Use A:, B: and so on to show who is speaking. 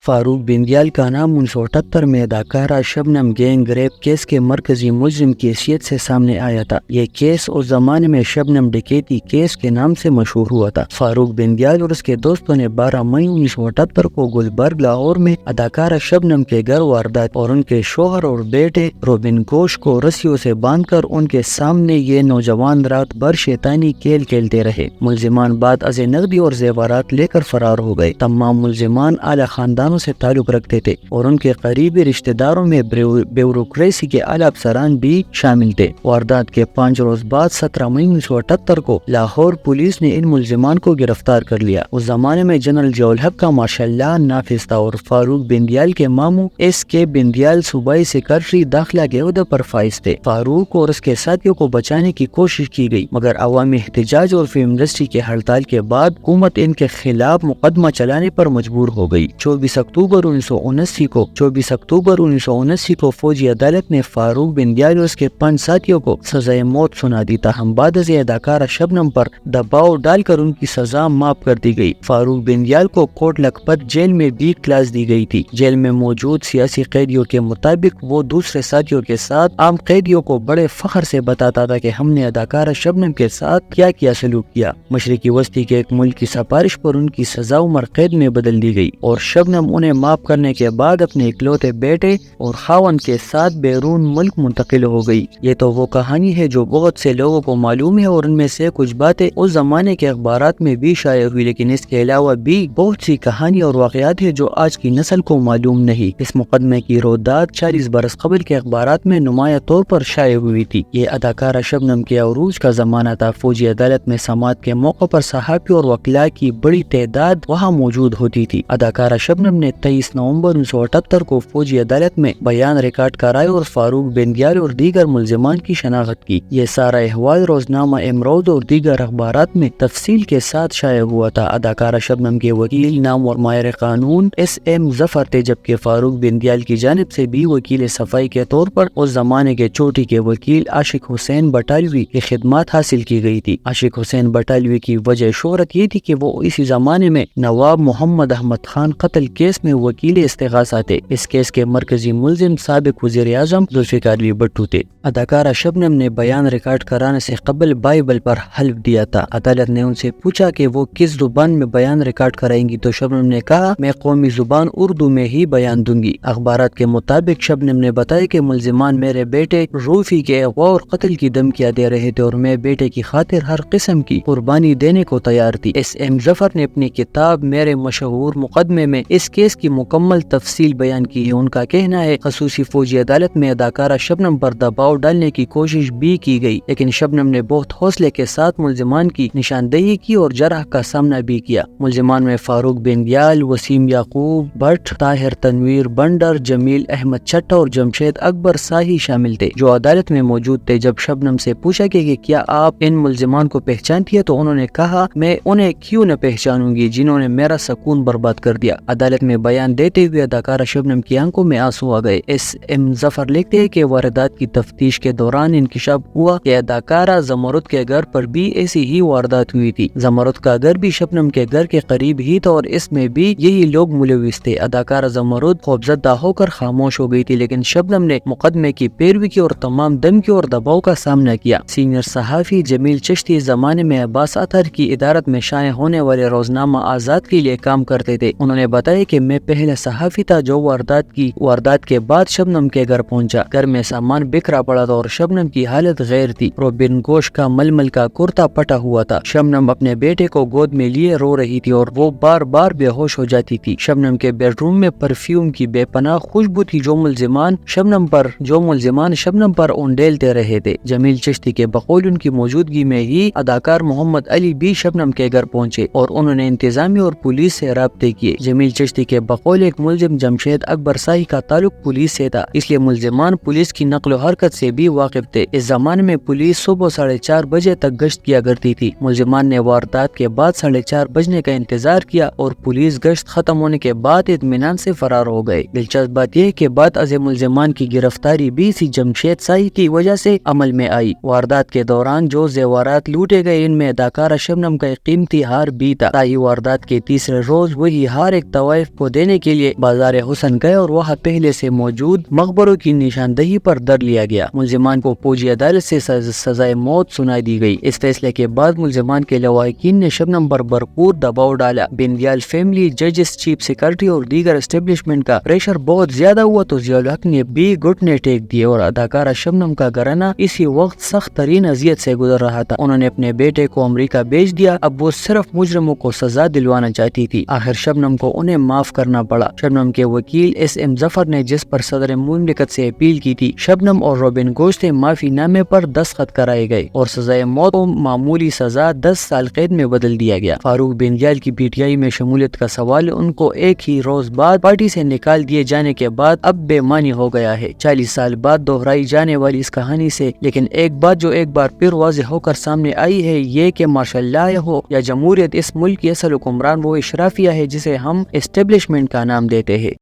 A: فاروق بندیال کا نام 1978 میں اداکارہ شبنم گینگ ریپ کیس کے مرکزی ملزم کی حیثیت سے سامنے آیا تھا۔ یہ کیس اس زمانے میں شبنم ڈکیتی کیس کے نام سے مشہور ہوا تھا۔ فاروق بندیال اور اس کے دوستوں نے 12 مئی 1978 کو گلبرگ لاہور میں اداکارہ شبنم کے گھر واردات اور ان کے شوہر اور بیٹے روبن گھوش کو رسیوں سے باندھ کر ان کے سامنے یہ نوجوان رات بھر شیطانی کھیل کھیلتے رہے۔ ملزمان بعد ازیں نقدی اور زیورات لے کر فرار ہو گئے۔ تمام ملزمان اعلیٰ خاندانوں سے تعلق رکھتے تھے اور ان کے قریبی رشتہ داروں میں بیوروکریسی کے اعلیٰ افسران بھی شامل تھے۔ واردات کے 5 روز بعد 17 مئی 1978 کو لاہور پولیس نے ان ملزمان کو گرفتار کر لیا۔ اس زمانے میں جنرل ضیاء الحق کا مارشل لا نافذ تھا اور فاروق بندیال کے ماموں ایس کے بندیال صوبائی سیکرٹری داخلہ کے عہدے پر فائز تھے۔ فاروق اور اس کے ساتھیوں کو بچانے کی کوشش کی گئی مگر عوامی احتجاج اور فلم انڈسٹری کے ہڑتال کے بعد حکومت ان کے خلاف مقدمہ چلانے پر مجبور ہو گئی۔ 24 اکتوبر 1979 کو فوجی عدالت نے فاروق بندیال اور اس کے 5 ساتھیوں کو سزائے موت سنا دی، تاہم بعد ازیں اداکارہ شبنم پر دباؤ ڈال کر ان کی سزا معاف کر دی گئی۔ فاروق بندیال کو کوٹ لکھپت جیل میں بھی کلاس دی گئی تھی۔ جیل میں موجود سیاسی قیدیوں کے مطابق وہ دوسرے ساتھیوں کے ساتھ عام قیدیوں کو بڑے فخر سے بتاتا تھا کہ ہم نے اداکارہ شبنم کے ساتھ کیا کیا سلوک کیا۔ مشرقی وسطی کے ایک ملک کی سفارش پر ان کی سزا عمر قید میں بدل دی گئی اور شبنم انہیں معاف کرنے کے بعد اپنے اکلوتے بیٹے اور خاوند کے ساتھ بیرون ملک منتقل ہو گئی۔ یہ تو وہ کہانی ہے جو بہت سے لوگوں کو معلوم ہے اور ان میں سے کچھ باتیں اس زمانے کے اخبارات میں بھی شائع ہوئی، لیکن اس کے علاوہ بھی بہت سی کہانی اور واقعات ہیں جو آج کی نسل کو معلوم نہیں۔ اس مقدمے کی رویداد 40 برس قبل کے اخبارات میں نمایاں طور پر شائع ہوئی تھی۔ یہ اداکارہ شبنم کے عروج کا زمانہ تھا۔ فوجی عدالت میں سماعت کے موقع پر صحافی اور وکلاء کی بڑی تعداد وہاں موجود ہوتی تھی۔ اداکارہ شبنم نے 23 نومبر 1978 کو فوجی عدالت میں بیان ریکارڈ کرائے اور فاروق بندیال اور دیگر ملزمان کی شناخت کی۔ یہ سارا احوال روزنامہ امروز اور دیگر اخبارات میں تفصیل کے ساتھ شائع ہوا تھا۔ اداکارہ شبنم کے وکیل نام اور ماہر قانون ایس ایم ظفر تھے، جبکہ فاروق بندیال کی جانب سے بھی وکیل صفائی کے طور پر اس زمانے کے چوٹی کے وکیل عاشق حسین بٹالوی کی خدمات حاصل کی گئی تھی۔ عاشق حسین بٹالوی کی وجہ شہرت یہ تھی کہ وہ اسی زمانے میں نواب محمد احمد خان قتل کیس میں وکیل استغاثہ تھے۔ اس کیس کے مرکزی ملزم سابق وزیر اعظم ذوالفقار علی بھٹو تھے۔ اداکارہ شبنم نے بیان ریکارڈ کرانے سے قبل بائبل پر حلف دیا تھا۔ عدالت نے ان سے پوچھا کہ وہ کس زبان میں بیان ریکارڈ کرائیں گی تو شبنم نے کہا میں قومی زبان اردو میں ہی بیان دوں گی۔ اخبارات کے مطابق شبنم نے بتایا کہ ملزمان میرے بیٹے روفی کے اغوا اور قتل کی دھمکیاں دے رہے تھے اور میں بیٹے کی خاطر ہر قسم کی قربانی دینے کو تیار تھی۔ ایس ایم ظفر نے اپنی کتاب میرے مشہور مقدمے میں اس کیس کی مکمل تفصیل بیان کی ہے۔ ان کا کہنا ہے خصوصی فوجی عدالت میں اداکارہ شبنم پر دباؤ ڈالنے کی کوشش بھی کی گئی، لیکن شبنم نے بہت حوصلے کے ساتھ ملزمان کی نشاندہی کی اور جرح کا سامنا بھی کیا۔ ملزمان میں فاروق بندیال، وسیم یعقوب بٹ، طاہر تنویر بنڈر، جمیل احمد چٹھا اور جمشید اکبر ساہی شامل تھے، جو عدالت میں موجود تھے۔ جب شبنم سے پوچھا کہ کیا آپ ان ملزمان کو پہچانتی ہے تو انہوں نے کہا میں انہیں کیوں نہ پہچانوں گی جنہوں نے میرا سکون برباد کر دیا۔ عدالت میں بیان دیتے ہوئے اداکارہ شبنم کی آنکھوں میں آنسو آ گئے۔ ایس ایم ظفر لکھتے ہیں کہ واردات کی تفتیش کے دوران انکشاف ہوا کہ اداکارہ زمرد کے گھر پر بھی ایسی ہی واردات ہوئی تھی۔ زمرد کا گھر بھی شبنم کے گھر کے قریب ہی تھا اور اس میں بھی یہی لوگ ملوث تھے۔ اداکارہ زمرد خوفزدہ ہو کر خاموش ہو گئی تھی، لیکن شبنم نے مقدمے کی پیروی کی اور تمام دھمکیوں اور دباؤ کا سامنا کیا۔ سینئر صحافی جمیل چشتی اس زمانے میں عباس اطہر کی ادارت میں شائع ہونے والے روزنامہ آزاد کے لیے کام کرتے تھے۔ انہوں نے بتایا کہ میں پہلا صحافی تھا جو واردات کے بعد شبنم کے گھر پہنچا۔ گھر میں سامان بکھرا پڑا تھا اور شبنم کی حالت غیر تھی۔ روبن گھوش کا ململ کا کرتا پٹا ہوا تھا۔ شبنم اپنے بیٹے کو گود میں لیے رو رہی تھی اور وہ بار بار بے ہوش ہو جاتی تھی۔ شبنم کے بیڈ روم میں پرفیوم کی بے پناہ خوشبو تھی جو ملزمان شبنم پر اونڈیلتے رہے تھے۔ جمیل چشتی کے بقول ان کی موجودگی میں ہی اداکار محمد علی بھی شبنم کے گھر پہنچے اور انہوں نے انتظامیہ اور پولیس سے رابطے کیے۔ جمیل چشتی کے بقول ایک ملزم جمشید اکبر ساہی کا تعلق پولیس سے تھا، اس لیے ملزمان پولیس کی نقل و حرکت سے بھی واقف تھے۔ اس زمانے میں پولیس صبح 4:30 بجے تک گشت کیا کرتی تھی۔ ملزمان نے واردات کے بعد 4:30 بجنے کا انتظار کیا اور پولیس گشت ختم ہونے کے بعد اطمینان سے فرار ہو گئے۔ دلچسپ بات یہ ہے کہ بعد ازیں ملزمان کی گرفتاری بھی اسی جمشید ساہی کی وجہ سے عمل میں آئی۔ واردات کے دوران جو زیورات لوٹے گئے ان میں اداکارہ شبنم کا ایک قیمتی ہار بھی تھا۔ ساہی واردات کے تیسرے روز وہی ہار ایک طوائف کو دینے کے لیے بازار حسن گئے اور وہاں پہلے سے موجود مقبروں کی نشاندہی پر در لیا گیا۔ ملزمان کو فوجی عدالت سے سزائے موت سنائی دی گئی۔ اس فیصلے کے بعد ملزمان کے لواحقین نے شبنم پر بھرپور دباؤ ڈالا۔ بندیال فیملی، ججز، چیف سیکرٹری اور دیگر اسٹیبلشمنٹ کا پریشر بہت زیادہ ہوا تو ضیاء الحق نے بھی گھٹنے ٹیک دیے اور اداکارہ شبنم کا گھرانہ اسی وقت سخت ترین اذیت سے گزر رہا تھا۔ انہوں نے اپنے بیٹے کو امریکہ بھیج دیا۔ اب وہ صرف مجرموں کو سزا دلوانا چاہتی تھی۔ آخر شبنم کو انہیں معاف کرنا پڑا۔ شبنم کے وکیل ایس ایم ظفر نے، جس پر صدر مملکت سے اپیل کی تھی، شبنم اور روبن گوشت معافی نامے پر دستخط کرائے گئے اور سزائے موت کو معمولی سزا 10 سال قید میں بدل دیا گیا۔ فاروق بندیال کی پی ٹی آئی میں شمولیت کا سوال ان کو ایک ہی روز بعد پارٹی سے نکال دیے جانے کے بعد اب بے معنی ہو گیا ہے۔ 40 سال بعد دہرائی جانے والی اس کہانی سے لیکن ایک بات جو ایک بار پھر واضح ہو کر سامنے آئی ہے یہ کہ مارشل لا ہو یا جمہوریت، اس ملک کی اصل حکمران وہ اشرافیہ ہے جسے ہم اسٹیبلشمنٹ کا نام دیتے ہیں۔